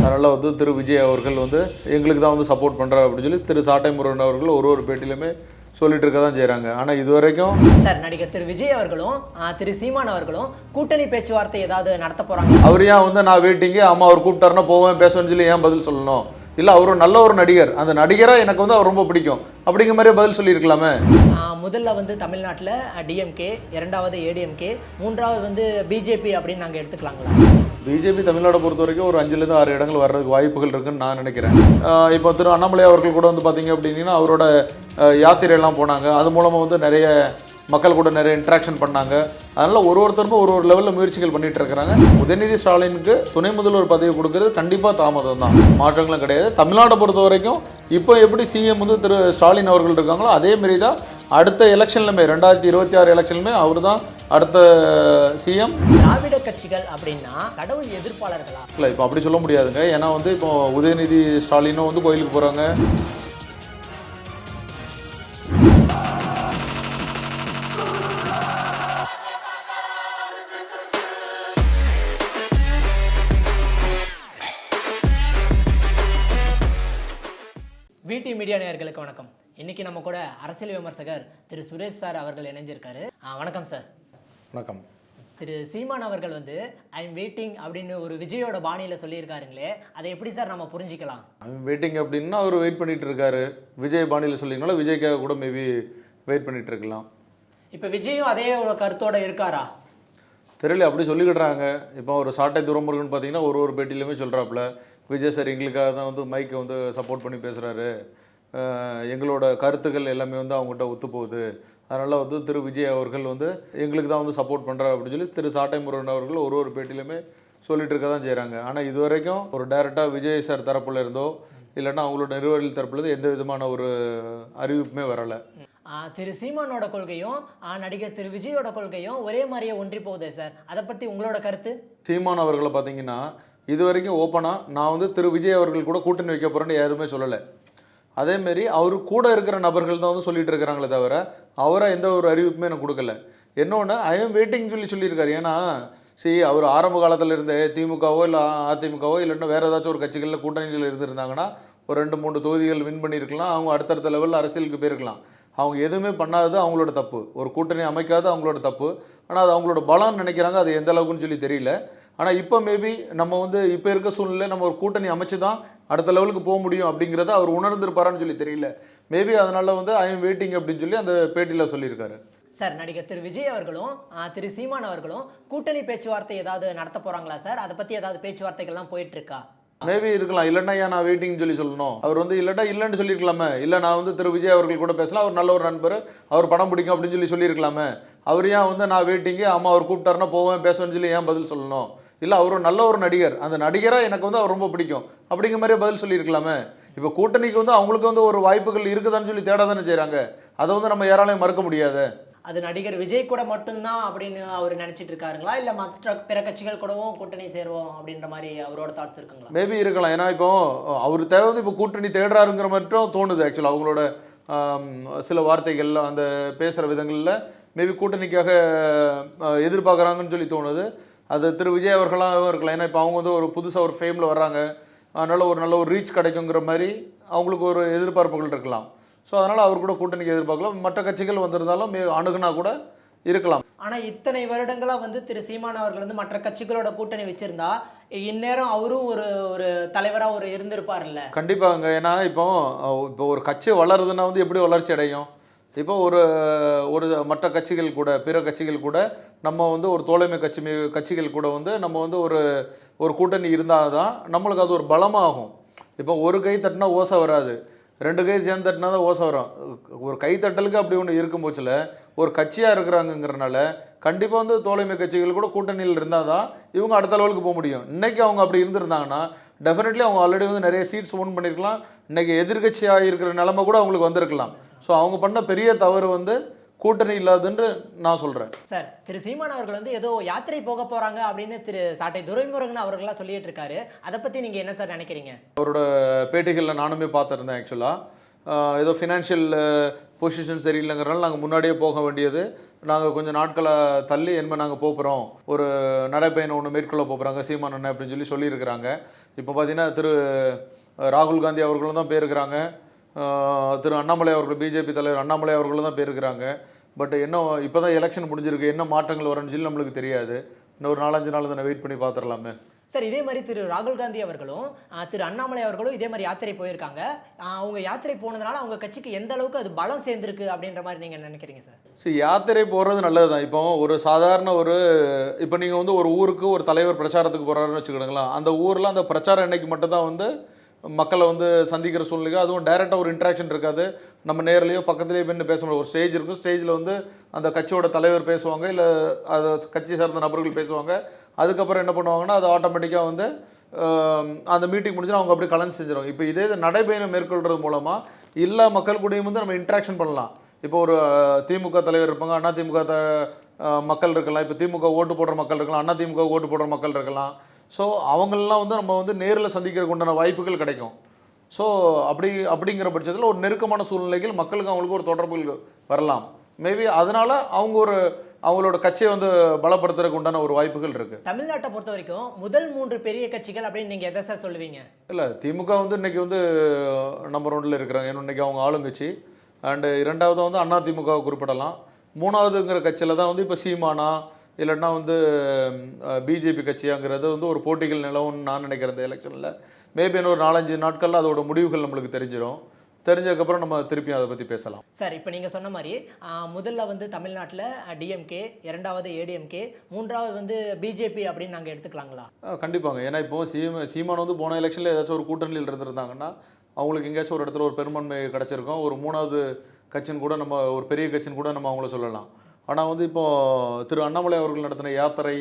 அதனால் வந்து திரு விஜய் அவர்கள் வந்து எங்களுக்கு தான் வந்து சப்போர்ட் பண்ணுறாரு அப்படின்னு சொல்லி திரு சாட்டை முருகன் அவர்கள் ஒரு பேட்டியிலுமே சொல்லிட்டு இருக்க தான் செய்கிறாங்க. ஆனால் இது வரைக்கும் சார் நடிகர் திரு விஜய் அவர்களும் திரு சீமான் அவர்களும் கூட்டணி பேச்சுவார்த்தை ஏதாவது நடத்த போகிறாங்க. அவர் ஏன் வந்து நான் வெயிட்டிங்கு அம்மா அவர் கூப்பிட்டாருன்னா போவேன் பேசுவேன்னு சொல்லி ஏன் பதில் சொல்லணும்? இல்லை அவர் நல்ல ஒரு நடிகர், அந்த நடிகராக எனக்கு வந்து அவர் ரொம்ப பிடிக்கும் அப்படிங்கிற மாதிரியே பதில் சொல்லியிருக்கலாமே. முதல்ல வந்து தமிழ்நாட்டில் டிஎம்கே, இரண்டாவது ஏடிஎம்கே, மூன்றாவது வந்து பிஜேபி அப்படின்னு நாங்கள் எடுத்துக்கலாங்களா? பிஜேபி தமிழ்நாடை பொறுத்த வரைக்கும் ஒரு 5லேருந்து 6 இடங்கள் வர்றதுக்கு வாய்ப்புகள் இருக்குன்னு நான் நினைக்கிறேன். இப்போ திரு அண்ணாமலை அவர்கள் கூட வந்து பார்த்தீங்க அப்படின்னா அவரோட யாத்திரையெல்லாம் போனாங்க, அது மூலமாக வந்து நிறைய மக்கள் கூட நிறைய இன்ட்ராக்ஷன் பண்ணாங்க. அதனால் ஒருத்தருமே ஒரு லெவலில் முயற்சிகள் பண்ணிகிட்டு இருக்கிறாங்க. உதயநிதி ஸ்டாலினுக்கு துணை முதல்வர் பதவி கொடுக்கறது கண்டிப்பாக தாமதம் தான், மாற்றங்களும் கிடையாது. தமிழ்நாட்டை பொறுத்த வரைக்கும் இப்போ எப்படி சிஎம் வந்து திரு ஸ்டாலின் அவர்கள் இருக்காங்களோ அதேமாரி தான் அடுத்த எலெக்ஷன்லுமே 2026 எலெக்ஷன்லுமே அவர் தான் அடுத்த சிஎம். திராவிட கட்சிகள் அப்படின்னா கடவுள் எதிர்ப்பாளர்களா? இல்லை, இப்போ அப்படி சொல்ல முடியாதுங்க. ஏன்னா வந்து இப்போ உதயநிதி ஸ்டாலினும் வந்து கோயிலுக்கு போகிறாங்க. VT மீடியா நேயர்களுக்கு வணக்கம். இன்னைக்கு நம்ம கூட அரசியல் விமர்சகர் திரு சுரேஷ் சார் அவர்கள் இணைஞ்சிருக்காரு. வணக்கம் சார். வணக்கம். திரு சீமான் அவர்கள் வந்து ஐ எம் வெயிட்டிங் அப்படின்னு ஒரு விஜயோட பாணியில் சொல்லியிருக்காருங்களே, அதை எப்படி சார் நம்ம புரிஞ்சிக்கலாம்? வெயிட்டிங் அப்படின்னா அவர் வெயிட் பண்ணிட்டு இருக்காரு. விஜய் பாணியில் சொல்லிங்கனால விஜய்க்காக கூட மேபி வெயிட் பண்ணிட்டு இருக்கலாம். இப்போ விஜயும் அதே ஒரு கருத்தோட இருக்காரா? தெரியல, அப்படி சொல்லிக்கிட்டுறாங்க. இப்போ ஒரு சாட்டை துரைமுருகன் பார்த்தீங்கன்னா ஒரு பேட்டியிலுமே சொல்கிறாப்புல, விஜய் சார் எங்களுக்காக தான் வந்து மைக்கை வந்து சப்போர்ட் பண்ணி பேசுகிறாரு, எங்களோட கருத்துக்கள் எல்லாமே வந்து அவங்ககிட்ட ஒத்து போகுது, அதனால் வந்து திரு விஜய் அவர்கள் வந்து எங்களுக்கு தான் வந்து சப்போர்ட் பண்ணுறாரு அப்படின்னு சொல்லி திரு சாட்டை முருகன் அவர்கள் ஒரு பேட்டியிலுமே சொல்லிட்டு இருக்க தான் செய்கிறாங்க. ஆனால் இது வரைக்கும் ஒரு டைரெக்டாக விஜய் சார் தரப்புல இருந்தோ இல்லைன்னா அவங்களோட நிர்வாகிகள் தரப்புலேருந்து எந்த விதமான ஒரு அறிவிப்புமே வரலை. திரு சீமானோட கொள்கையும் நடிகர் திரு விஜயோட கொள்கையும் ஒரே மாதிரியே ஒன்றி போகுதே சார், அதை பற்றி உங்களோட கருத்து? சீமான் அவர்களை பார்த்தீங்கன்னா இது வரைக்கும் ஓப்பனாக நான் வந்து திரு விஜய் அவர்கள் கூட கூட்டணி வைக்க போகிறேன்னு யாருமே சொல்லலை. அதேமாரி அவர் கூட இருக்கிற நபர்கள் தான் வந்து சொல்லிட்டு இருக்கிறாங்களே தவிர அவரை எந்த ஒரு அறிவிப்புமே எனக்கு கொடுக்கல. இன்னொன்று ஐ எம் வெயிட்டிங் சொல்லியிருக்காரு. ஏன்னா அவர் ஆரம்ப காலத்தில் இருந்தே திமுகவோ இல்லை அதிமுகவோ இல்லைன்னா வேறு ஏதாச்சும் ஒரு கட்சிகளில் கூட்டணியில் இருந்திருந்தாங்கன்னா ஒரு 2-3 தொகுதிகள் வின் பண்ணியிருக்கலாம், அவங்க அடுத்தடுத்த லெவலில் அரசியலுக்கு போயிருக்கலாம். அவங்க எதுவுமே பண்ணாதது அவங்களோட தப்பு, ஒரு கூட்டணி அமைக்காது அவங்களோட தப்பு. ஆனால் அது அவங்களோட பலம்னு நினைக்கிறாங்க, அது எந்த அளவுக்குன்னு சொல்லி தெரியல. ஆனால் இப்போ மேபி நம்ம வந்து இப்போ இருக்க சூழ்நிலை நம்ம ஒரு கூட்டணி அமைச்சு தான் அடுத்த லெவலுக்கு போக முடியும் அப்படிங்கிறத அவர் உணர்ந்திருப்பாரான்னு சொல்லி தெரியல. மேபி அதனால வந்து ஐ எம் வெயிட்டிங் அப்படின்னு சொல்லி அந்த பேட்டியில் சொல்லியிருக்காரு. சார் நடிகர் திரு விஜய் அவர்களும் திரு சீமான் அவர்களும் கூட்டணி பேச்சுவார்த்தை ஏதாவது நடத்த போகிறாங்களா சார்? அதை பற்றி ஏதாவது பேச்சுவார்த்தைகள்லாம் போயிட்டு இருக்கா? மேபி இருக்கலாம். இல்லைன்னா ஏன் நான் வெயிட்டிங் சொல்லணும், அவர் வந்து இல்லைன்னு சொல்லியிருக்கலாமே. இல்லை நான் வந்து திரு விஜய் அவர்கள் கூட பேசலாம், அவர் நல்ல ஒரு நண்பர், அவர் படம் பிடிக்கும் அப்படின்னு சொல்லியிருக்கலாமே. அவர் ஏன் வந்து நான் வெயிட்டிங்கு அம்மா அவர் கூப்பிட்டாருன்னா போவேன் பேசுவேன்னு சொல்லி ஏன் பதில் சொல்லணும்? இல்லை அவர் நல்ல ஒரு நடிகர், அந்த நடிகராக எனக்கு வந்து அவர் ரொம்ப பிடிக்கும் அப்படிங்கிற மாதிரியே பதில் சொல்லியிருக்கலாமே. இப்போ கூட்டணிக்கு வந்து அவங்களுக்கு வந்து ஒரு வாய்ப்புகள் இருக்குதான்னு சொல்லி தேட தானே செய்கிறாங்க. அதை வந்து நம்ம யாராலையும் மறுக்க முடியாது. அது நடிகர் விஜய் கூட மட்டும்தான் அப்படின்னு அவர் நினைச்சிட்டு இருக்காருங்களா, இல்லை மற்ற பிற கட்சிகள் கூடவும் கூட்டணி சேருவோம் அப்படின்ற மாதிரி அவரோட தாட்ஸ் இருக்குங்களா? மேபி இருக்கலாம். ஏன்னா இப்போ அவர் தேவை இப்போ கூட்டணி தேடுறாருங்கிற மட்டும் தோணுது. ஆக்சுவலாக அவங்களோட சில வார்த்தைகள் அந்த பேசுகிற விதங்களில் மேபி கூட்டணிக்காக எதிர்பார்க்குறாங்கன்னு சொல்லி தோணுது. அது திரு விஜய் அவர்களாகவும் இருக்கலாம். ஏன்னா இப்போ அவங்க வந்து ஒரு புதுசாக ஒரு ஃபேமில் வர்றாங்க, அதனால் ஒரு நல்ல ஒரு ரீச் கிடைக்குங்கிற மாதிரி அவங்களுக்கு ஒரு எதிர்பார்ப்புகள் இருக்கலாம். ஸோ அதனால் அவர் கூட கூட்டணிக்கு எதிர்பார்க்கலாம். மற்ற கட்சிகள் வந்திருந்தாலும் அணுகுனா கூட இருக்கலாம். ஆனால் இத்தனை வருடங்களாக வந்து திரு சீமான் அவர்கள் வந்து மற்ற கட்சிகளோட கூட்டணி வச்சிருந்தா இந்நேரம் அவரும் ஒரு தலைவராக இருந்திருப்பார்ல. கண்டிப்பாங்க. ஏன்னா இப்போ ஒரு கட்சி வளருதுன்னா வந்து எப்படி வளர்ச்சி அடையும்? இப்போ ஒரு மற்ற கட்சிகள் கூட பிற கட்சிகள் கூட நம்ம வந்து ஒரு தோழமை கட்சிகள் கூட வந்து நம்ம வந்து ஒரு கூட்டணி இருந்தால் தான் நம்மளுக்கு அது ஒரு பலமாகும். இப்போ ஒரு கை தட்டினா ஓசை வராது, 2 கை சேர்ந்து தட்டினா தான் ஓசை வரும். ஒரு கைத்தட்டலுக்கு அப்படி ஒன்று இருக்கும் போச்சில் ஒரு கட்சியாக இருக்கிறாங்கங்கிறனால கண்டிப்பாக வந்து தோழமை கட்சிகள் கூட கூட்டணியில் இருந்தால் தான் இவங்க அடுத்த லெவலுக்கு போக முடியும். இன்றைக்கி அவங்க அப்படி இருந்திருந்தாங்கன்னா டெஃபினெட்லி அவங்க ஆல்ரெடி வந்து நிறைய சீட்ஸ் ஓன் பண்ணியிருக்கலாம். இன்றைக்கி எதிர்கட்சியாக இருக்கிற நிலைமை கூட அவங்களுக்கு வந்திருக்கலாம். ஸோ அவங்க பண்ண பெரிய தவறு வந்து கூட்டணி இல்லாதுன்னு நான் சொல்கிறேன். சார் திரு சீமான் அவர்கள் வந்து ஏதோ யாத்திரை போக போகிறாங்க அப்படின்னு திரு சாட்டை துரைமுருகன் அவர்களாம் சொல்லிட்டு இருக்காரு, அதை பற்றி நீங்கள் என்ன சார் நினைக்கிறீங்க? அவரோட பேட்டிகளில் நானுமே பார்த்துருந்தேன். ஆக்சுவலாக ஏதோ ஃபினான்ஷியல் பொசிஷன் சரியில்லைங்கிறனால நாங்கள் முன்னாடியே போக வேண்டியது, நாங்கள் கொஞ்சம் நாட்களை தள்ளி என்ன நாங்கள் போகிறோம், ஒரு நடைப்பயணம் ஒன்று மேற்கொள்ள போகிறாங்க சீமான் அண்ணன் அப்படின்னு சொல்லியிருக்கிறாங்க. இப்போ பார்த்தீங்கன்னா திரு ராகுல் காந்தி அவர்களும் தான் போயிருக்கிறாங்க, திரு அண்ணாமலை அவர்கள் பிஜேபி தலைவர் அண்ணாமலை அவர்களும் தான் போயிருக்கிறாங்க. பட் இன்னும் இப்போ தான் எலெக்ஷன் முடிஞ்சிருக்கு, என்ன மாற்றங்கள் வரும்னு சொல்லி நம்மளுக்கு தெரியாது. இன்னும் ஒரு 4-5 நாள் தானே, வெயிட் பண்ணி பார்த்துடலாமே. சார் இதே மாதிரி திரு ராகுல் காந்தி அவர்களும் திரு அண்ணாமலை அவர்களும் இதே மாதிரி யாத்திரை போயிருக்காங்க. அவங்க யாத்திரை போனதுனால அவங்க கட்சிக்கு எந்த அளவுக்கு அது பலம் சேர்ந்திருக்கு அப்படின்ற மாதிரி நீங்க நினைக்கிறீங்க சார்? சரி, யாத்திரை போகிறது நல்லது தான். இப்போ ஒரு சாதாரண இப்போ நீங்கள் வந்து ஒரு ஊருக்கு ஒரு தலைவர் பிரச்சாரத்துக்கு போகிறாருன்னு வச்சுக்கிடுங்களா, அந்த ஊரில் அந்த பிரச்சாரம் இன்னைக்கு மட்டும்தான் வந்து மக்களை வந்து சந்திக்கிற சூழ்நிலை. அதுவும் டைரெக்டாக ஒரு இன்ட்ராக்ஷன் இருக்காது. நம்ம நேர்லையோ பக்கத்துலேயோ போய் பேச முடியாது. ஒரு ஸ்டேஜ் இருக்கும், ஸ்டேஜில் வந்து அந்த கட்சியோட தலைவர் பேசுவாங்க, இல்லை அது கட்சி சார்ந்த நபர்கள் பேசுவாங்க. அதுக்கப்புறம் என்ன பண்ணுவாங்கன்னா அது ஆட்டோமேட்டிக்காக வந்து அந்த மீட்டிங் முடிஞ்சுன்னா அவங்க அப்படியே கலந்து செஞ்சிடும். இப்போ இதே நடைபயணம் மேற்கொள்கிறது மூலமாக எல்லா மக்கள் கூடயும் வந்து நம்ம இன்ட்ராக்ஷன் பண்ணலாம். இப்போ ஒரு திமுக தலைவர் இருப்பாங்க, அண்ணா திமுக மக்கள் இருக்கலாம், இப்போ திமுக ஓட்டு போடுற மக்கள் இருக்கலாம், அண்ணா திமுக ஓட்டு போடுற மக்கள் இருக்கலாம். ஸோ அவங்களெலாம் வந்து நம்ம வந்து நேரில் சந்திக்கிறதுக்கு உண்டான வாய்ப்புகள் கிடைக்கும். ஸோ அப்படிங்கிற பட்சத்தில் ஒரு நெருக்கமான சூழ்நிலைகள் மக்களுக்கு அவங்களுக்கு ஒரு தொடர்புகள் வரலாம். மேபி அதனால அவங்களோட கட்சியை வந்து பலப்படுத்துறதுக்கு உண்டான ஒரு வாய்ப்புகள் இருக்கு. தமிழ்நாட்டை பொறுத்த வரைக்கும் முதல் 3 பெரிய கட்சிகள் அப்படின்னு நீங்க எதை சார் சொல்லுவீங்க? இல்லை, திமுக வந்து இன்னைக்கு வந்து நம்பர் 1ல் இருக்கிறாங்க. இன்னைக்கு அவங்க ஆளுங்கட்சி. அண்டு 2வது வந்து அண்ணா திமுகவை குறிப்பிடலாம். 3வதுங்கிற கட்சியில் தான் வந்து இப்போ சீமானா இல்லைன்னா வந்து பிஜேபி கட்சியாங்கிறது வந்து ஒரு போட்டிகள் நிலவுன்னு நான் நினைக்கிறேன். இந்த எலெக்ஷனில் மேபி இன்னும் ஒரு 4-5 நாட்களில் அதோட முடிவுகள் நம்மளுக்கு தெரிஞ்சிடும். தெரிஞ்சதுக்கப்புறம் நம்ம திருப்பி அதை பற்றி பேசலாம். சார் இப்போ நீங்கள் சொன்ன மாதிரி முதல்ல வந்து தமிழ்நாட்டில் டிஎம்கே, 2வது ஏடிஎம்கே, 3வது வந்து பிஜேபி அப்படின்னு நாங்கள் எடுத்துக்கலாங்களா? கண்டிப்பாங்க. ஏன்னா இப்போ சீமான் வந்து போன எலெக்ஷனில் ஏதாச்சும் ஒரு கூட்டணியில் இருந்திருந்தாங்கன்னா அவங்களுக்கு எங்கேயாச்சும் ஒரு இடத்துல ஒரு பெரும்பான்மை கிடச்சிருக்கோம். ஒரு 3வது கட்சின்னு கூட நம்ம, ஒரு பெரிய கட்சின்னு கூட நம்ம அவங்கள சொல்லலாம். ஆனால் வந்து இப்போது திரு அண்ணாமலை அவர்கள் நடத்தின யாத்திரை,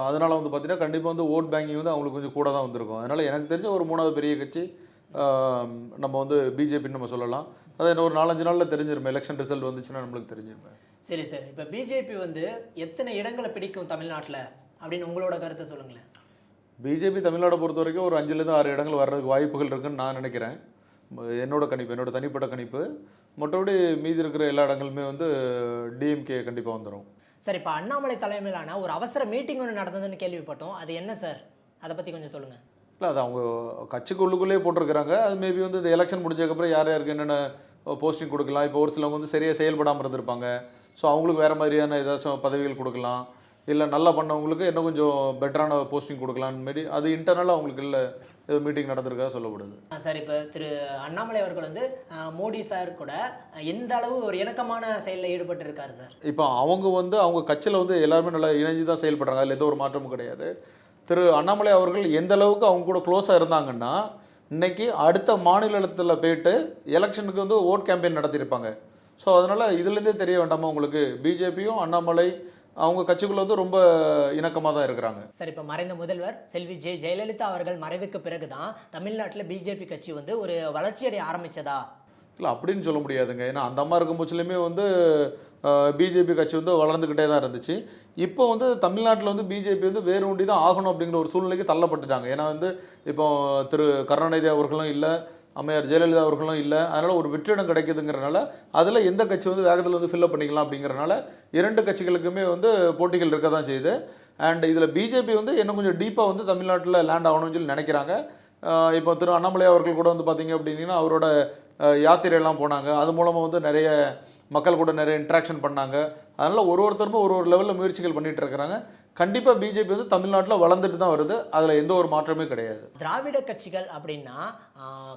அதனால் வந்து பார்த்திங்கன்னா கண்டிப்பாக வந்து ஓட் பேங்கிங் வந்து அவங்களுக்கு கொஞ்சம் கூட தான் வந்திருக்கும். அதனால் எனக்கு தெரிஞ்ச ஒரு 3வது பெரிய கட்சி நம்ம வந்து பிஜேபின்னு நம்ம சொல்லலாம். அதை ஒரு 4-5 நாளில் தெரிஞ்சிருப்பேன். எலெக்ஷன் ரிசல்ட் வந்துச்சுன்னா நம்மளுக்கு தெரிஞ்சிருப்பேன். சரி சார், இப்போ பிஜேபி வந்து எத்தனை இடங்களை பிடிக்கும் தமிழ்நாட்டில் அப்படின்னு உங்களோட கருத்தை சொல்லுங்களேன். பிஜேபி தமிழ்நாடை பொறுத்த வரைக்கும் ஒரு 5லேருந்து 6 இடங்கள் வர்றதுக்கு வாய்ப்புகள் இருக்குன்னு நான் நினைக்கிறேன். என்னோட கணிப்பு, என்னோட தனிப்பட்ட கணிப்பு. மற்றபடி மீதி இருக்கிற எல்லா இடங்களுமே வந்து டிஎம்கே கண்டிப்பாக வந்துடும். சார் இப்போ அண்ணாமலை தலைமையிலான ஒரு அவசர மீட்டிங் ஒன்று நடந்ததுன்னு கேள்விப்பட்டோம். அது என்ன சார், அதை பற்றி கொஞ்சம் சொல்லுங்கள். இல்லை, அது அவங்க கட்சிக்குள்ளுக்குள்ளேயே போட்டிருக்கிறாங்க. அது மேபி வந்து இந்த எலெக்ஷன் முடிஞ்சதுக்கப்புறம் யார் யாருக்கு என்னென்ன போஸ்டிங் கொடுக்கலாம். இப்போ ஒரு சிலவங்க வந்து சரியாக செயல்படாமல் இருந்திருப்பாங்க. ஸோ அவங்களுக்கு வேறு மாதிரியான ஏதாச்சும் பதவிகள் கொடுக்கலாம். இல்லை நல்லா பண்ணவங்களுக்கு இன்னும் கொஞ்சம் பெட்டரான போஸ்டிங் கொடுக்கலான்னு மாரி அது இன்டர்னலாக அவங்களுக்கு இல்லை ஏதோ மீட்டிங் நடந்திருக்கா சொல்லப்படுது. சார் இப்போ திரு அண்ணாமலை அவர்கள் வந்து மோடி சார் கூட எந்த அளவு ஒரு இணக்கமான செயலில் ஈடுபட்டு இருக்காரு சார்? இப்போ அவங்க வந்து அவங்க கட்சியில் வந்து எல்லாருமே நல்லா இணைஞ்சு தான் செயல்படுறாங்க. அதில் எந்த ஒரு மாற்றமும் கிடையாது. திரு அண்ணாமலை அவர்கள் எந்த அளவுக்கு அவங்க கூட க்ளோஸாக இருந்தாங்கன்னா இன்னைக்கு அடுத்த மாநிலத்தில் போயிட்டு எலெக்ஷனுக்கு வந்து ஓட் கேம்பெயின் நடத்தியிருப்பாங்க. ஸோ அதனால் இதுலேருந்தே தெரிய வேண்டாமா உங்களுக்கு, பிஜேபியும் அண்ணாமலை அவங்க கட்சிக்குள்ள வந்து ரொம்ப இணக்கமாக தான் இருக்கிறாங்க. சார் இப்போ மறைந்த முதல்வர் செல்வி ஜெயலலிதா அவர்கள் மறைவுக்கு பிறகு தான் தமிழ்நாட்டில் பிஜேபி கட்சி வந்து ஒரு வளர்ச்சியடைய ஆரம்பித்ததா? இல்லை, அப்படின்னு சொல்ல முடியாதுங்க. ஏன்னா அந்த அம்மா இருக்கும் பட்சத்துலையுமே வந்து பிஜேபி கட்சி வந்து வளர்ந்துக்கிட்டே தான் இருந்துச்சு. இப்போ வந்து தமிழ்நாட்டில் வந்து பிஜேபி வந்து வேறு ஒண்டி தான் ஆகணும் அப்படிங்கிற ஒரு சூழ்நிலைக்கு தள்ளப்பட்டுட்டாங்க. ஏன்னா வந்து இப்போ திரு கருணாநிதி அவர்களும் இல்லை, அம்மையார் ஜெயலலிதா அவர்களும் இல்லை. அதனால் ஒரு வெற்றிடம் கிடைக்குதுங்கிறனால அதில் எந்த கட்சி வந்து வேகத்தில் வந்து ஃபில்லப் பண்ணிக்கலாம் அப்படிங்கிறனால 2 கட்சிகளுக்குமே வந்து போட்டிகள் இருக்க தான் செய்யுது. அண்ட் இதில் பிஜேபி வந்து இன்னும் கொஞ்சம் டீப்பாக வந்து தமிழ்நாட்டில் லேண்ட் ஆகணும்னு சொல்லி நினைக்கிறாங்க. இப்போ திரு அண்ணாமலை அவர்கள் கூட வந்து பார்த்திங்க அப்படின்னா அவரோட யாத்திரையெல்லாம் போனாங்க. அது மூலமாக வந்து நிறைய மக்கள் கூட நிறைய இன்ட்ராக்ஷன் பண்ணாங்க. அதனால் ஒருத்தருமே ஒரு லெவலில் முயற்சிகள் பண்ணிகிட்டு இருக்கிறாங்க. கண்டிப்பாக பிஜேபி வந்து தமிழ்நாட்டில் வளர்ந்துட்டு தான் வருது. அதில் எந்த ஒரு மாற்றமே கிடையாது. திராவிட கட்சிகள் அப்படின்னா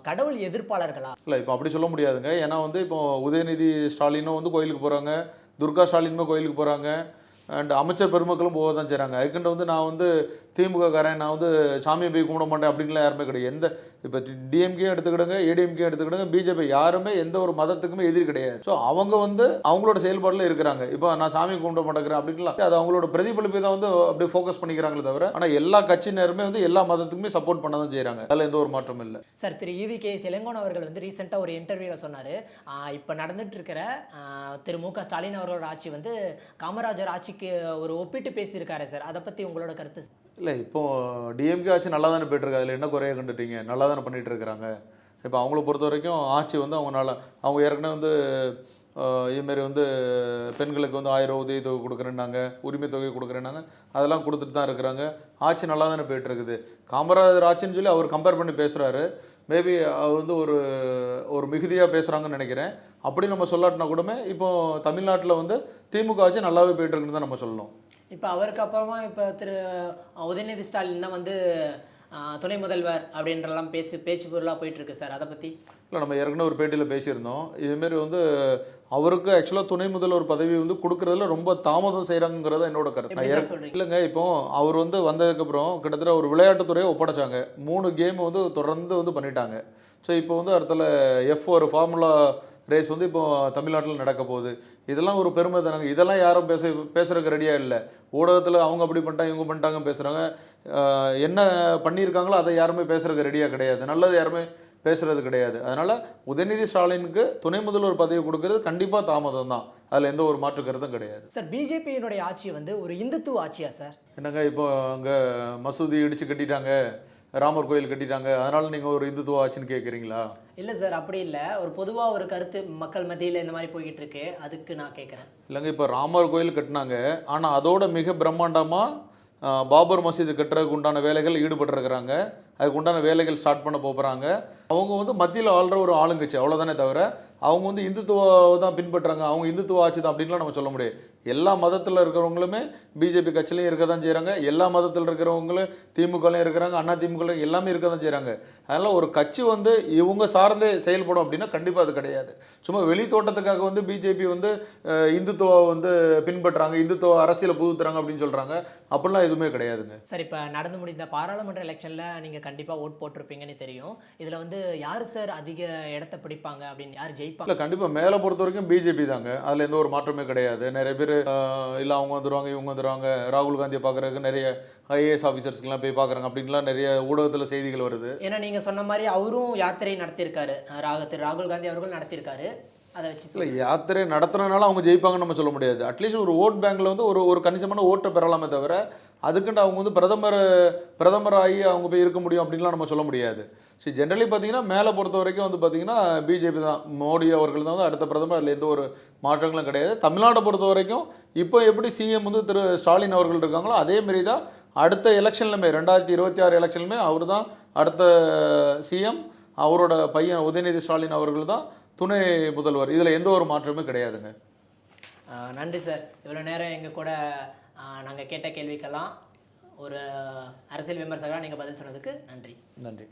கடவுள் எதிர்ப்பாளர்களா? இல்லை, இப்போ அப்படி சொல்ல முடியாதுங்க. ஏன்னா வந்து இப்போ உதயநிதி ஸ்டாலினும் வந்து கோயிலுக்கு போகிறாங்க, துர்கா ஸ்டாலினுமே கோயிலுக்கு போகிறாங்க, அண்ட் அமைச்சர் பெருமக்களும் போக தான் செய்கிறாங்க. அதுக்குண்டு வந்து நான் வந்து திமுககாரன், நான் வந்து சாமியை போய் கும்பிட மாட்டேன் அப்படின்லாம் யாருமே கிடையாது. எந்த இப்போ டிஎம்கே எடுத்துக்கிடுங்க, ஏடிஎம்கே எடுத்துக்கிடுங்க, பிஜேபி யாருமே எந்த ஒரு மதத்துக்குமே எதிரி கிடையாது. ஸோ அவங்க வந்து அவங்களோட செயல்பாடில் இருக்கிறாங்க. இப்போ நான் சாமி கும்பிட மாட்டேங்கிறேன் அப்படின்லாம் அது அவங்களோட பிரதிபலிப்பை தான் வந்து அப்படி ஃபோக்கஸ் பண்ணிக்கிறாங்களே தவிர, ஆனால் எல்லா கட்சியினருமே வந்து எல்லா மதத்துக்குமே சப்போர்ட் பண்ண தான் செய்கிறாங்க. அதில் எந்த ஒரு மாற்றமும் இல்லை. சார் திரு EVK இளங்கோவன் அவர்கள் வந்து ரீசெண்டாக ஒரு இன்டர்வியூவில் சொன்னார், இப்போ நடந்துட்டு இருக்கிற திரு மு.க. ஸ்டாலின் அவர்களோட ஆட்சி வந்து காமராஜர் ஆட்சிக்கு ஒரு ஒப்பிட்டு பேசியிருக்காரு சார். அதை பற்றி உங்களோட கருத்து? இல்லை, இப்போது டிஎம்கே ஆட்சி நல்லா தானே போய்ட்டுருக்கு. அதில் என்ன குறைய கண்டுட்டீங்க? நல்லா தானே பண்ணிகிட்டு இருக்கிறாங்க. இப்போ அவங்கள பொறுத்த வரைக்கும் ஆட்சி வந்து அவங்களால அவங்க ஏற்கனவே வந்து இதுமாரி வந்து பெண்களுக்கு வந்து 1000 உதவித்தொகை கொடுக்குறேன்னாங்க, உரிமை தொகை கொடுக்குறேன்னாங்க, அதெல்லாம் கொடுத்துட்டு தான் இருக்கிறாங்க. ஆட்சி நல்லா தானே போயிட்டுருக்குது. காமராஜர் ஆட்சின்னு சொல்லி அவர் கம்பேர் பண்ணி பேசுகிறாரு. மேபி அவர் வந்து ஒரு ஒரு மிகுதியாக பேசுகிறாங்கன்னு நினைக்கிறேன். அப்படி நம்ம சொல்லாட்டினா கூடமே இப்போ தமிழ்நாட்டில் வந்து திமுக ஆட்சி நல்லாவே போயிட்டுருக்குன்னு தான் நம்ம சொல்லணும். இப்போ அவருக்கு அப்புறமா இப்போ திரு உதயநிதி ஸ்டாலின் தான் வந்து துணை முதல்வர் அப்படின்றலாம் பேச்சு பொருளாக போயிட்டு இருக்கு சார். அதை பற்றி இல்லை, நம்ம ஏற்கனவே ஒரு பேட்டியில் பேசியிருந்தோம். இதுமாரி வந்து அவருக்கு ஆக்சுவலாக துணை முதல்வர் பதவி வந்து கொடுக்குறதுல ரொம்ப தாமதம் செய்கிறாங்கிறத என்னோட கருத்து. நான் சொல்கிறீங்க? இல்லைங்க, இப்போ அவர் வந்து வந்ததுக்கப்புறம் கிட்டத்தட்ட ஒரு விளையாட்டுத்துறையை ஒப்படைச்சாங்க. 3 கேம் வந்து தொடர்ந்து வந்து பண்ணிட்டாங்க. ஸோ இப்போ வந்து அடுத்தல ஒரு ஃபார்முலா ரேஸ் வந்து இப்போ தமிழ்நாட்டில் நடக்க போகுது. இதெல்லாம் ஒரு பெருமை தானங்க. இதெல்லாம் யாரும் பேசுறதுக்கு ரெடியாக இல்லை. ஊடகத்தில் அவங்க அப்படி பண்ணிட்டாங்க, இவங்க பண்ணிட்டாங்கன்னு பேசுகிறாங்க. என்ன பண்ணியிருக்காங்களோ அதை யாருமே பேசுறதுக்கு ரெடியாக கிடையாது. நல்லது யாருமே பேசுறது கிடையாது. அதனால் உதயநிதி ஸ்டாலினுக்கு துணை முதல்வர் பதவி கொடுக்கறது கண்டிப்பாக தாமதம் தான். அதில் எந்த ஒரு மாற்று கருத்தும் கிடையாது. சார், பிஜேபியினுடைய ஆட்சி வந்து ஒரு இந்துத்துவ ஆட்சியா சார்? என்னங்க, இப்போ அங்கே மசூதி இடித்து கட்டிட்டாங்க, ராமர் கோயில் கட்டிட்டாங்க, அதனால் நீங்கள் ஒரு இந்துத்துவ ஆட்சின்னு கேட்குறீங்களா? இல்லை சார், அப்படி இல்லை. ஒரு பொதுவாக ஒரு கருத்து மக்கள் மத்தியில் இந்த மாதிரி போய்கிட்டு இருக்கு, அதுக்கு நான் கேட்குறேன். இல்லைங்க, இப்போ ராமர் கோயில் கட்டினாங்க, ஆனால் அதோட மிக பிரம்மாண்டமாக பாபர் மசீது கட்டுறதுக்கு உண்டான வேலைகள் ஈடுபட்டுருக்கிறாங்க. அதுக்கு உண்டான வேலைகள் ஸ்டார்ட் பண்ண போகிறாங்க. அவங்க வந்து மத்தியில் ஆள்ற ஒரு ஆளுங்கட்சி, அவ்வளோதானே தவிர அவங்க வந்து இந்துத்துவாவை தான் பின்பற்றுறாங்க, அவங்க இந்துத்துவ ஆட்சி தான் அப்படின்லாம் நம்ம சொல்ல முடியாது. எல்லா மதத்தில் இருக்கிறவங்களுமே பிஜேபி கட்சியிலையும் இருக்க தான் செய்கிறாங்க. எல்லா மதத்தில் இருக்கிறவங்களும் திமுகலையும் இருக்கிறாங்க, அண்ணா திமுகலையும் எல்லாமே இருக்க தான் செய்கிறாங்க. அதனால் ஒரு கட்சி வந்து இவங்க சார்ந்தே செயல்படும் அப்படின்னா கண்டிப்பாக அது கிடையாது. சும்மா வெளி தோட்டத்துக்காக வந்து பிஜேபி வந்து இந்துத்துவா வந்து பின்பற்றுறாங்க, இந்துத்துவ அரசியலை புதுத்துறாங்க அப்படின்னு சொல்கிறாங்க. அப்படிலாம் எதுவுமே கிடையாதுங்க. சார், இப்போ நடந்து முடிந்த பாராளுமன்ற எலெக்ஷனில் நீங்கள் கண்டிப்பாக ஓட் போட்டிருப்பீங்கன்னு தெரியும். இதில் வந்து யார் சார் அதிக இடத்த பிடிப்பாங்க அப்படின்னு, யார் ஜெயிப்பாங்க? இல்லை, கண்டிப்பாக மேலே பொறுத்த வரைக்கும் பிஜேபி தாங்க. அதில் எந்த ஒரு மாற்றமே கிடையாது. நிறைய பேர் இல்லை அவங்க வந்துடுவாங்க, இவங்க வந்துடுவாங்க, ராகுல் காந்தியை பார்க்குறதுக்கு நிறைய ஐஏஎஸ் ஆஃபீஸர்ஸ்க்கெலாம் போய் பார்க்குறாங்க அப்படின்லாம் நிறைய ஊடகத்தில் செய்திகள் வருது. ஏன்னா நீங்கள் சொன்ன மாதிரி அவரும் யாத்திரை நடத்தியிருக்காரு, ராகுல் காந்தி அவர்கள் நடத்தியிருக்காரு. அதை வச்சு இல்லை, யாத்திரை நடத்துறதுனால அவங்க ஜெயிப்பாங்கன்னு நம்ம சொல்ல முடியாது. அட்லீஸ்ட் ஒரு ஓட் பேங்க்கில் வந்து ஒரு கணிசமான ஓட்டை பெறலாமே தவிர அதுக்குண்டு அவங்க வந்து பிரதமர் ஆகி அவங்க போய் இருக்க முடியும் அப்படின்லாம் நம்ம சொல்ல முடியாது. சரி, ஜென்ரலி பார்த்தீங்கன்னா மேலே பொறுத்த வரைக்கும் வந்து பார்த்தீங்கன்னா பிஜேபி தான், மோடி அவர்கள் தான் வந்து அடுத்த பிரதமர். அதில் எந்த ஒரு மாற்றங்களும் கிடையாது. தமிழ்நாட்டை பொறுத்த வரைக்கும் இப்போ எப்படி சிஎம் வந்து திரு ஸ்டாலின் அவர்கள் இருக்காங்களோ அதேமாரி தான் அடுத்த எலெக்ஷன்லுமே 2026 எலெக்ஷன்லுமே அவர் தான் அடுத்த சிஎம். அவரோட பையன் உதயநிதி ஸ்டாலின் அவர்கள் தான் துணை முதல்வர். இதில் எந்த ஒரு மாற்றமே கிடையாதுங்க. நன்றி சார். இவ்வளோ நேரம் எங்கள் கூட நாங்கள் கேட்ட கேள்விக்கெல்லாம் ஒரு அரசியல் விமர்சகராக நீங்கள் பதில் சொன்னதுக்கு நன்றி. நன்றி.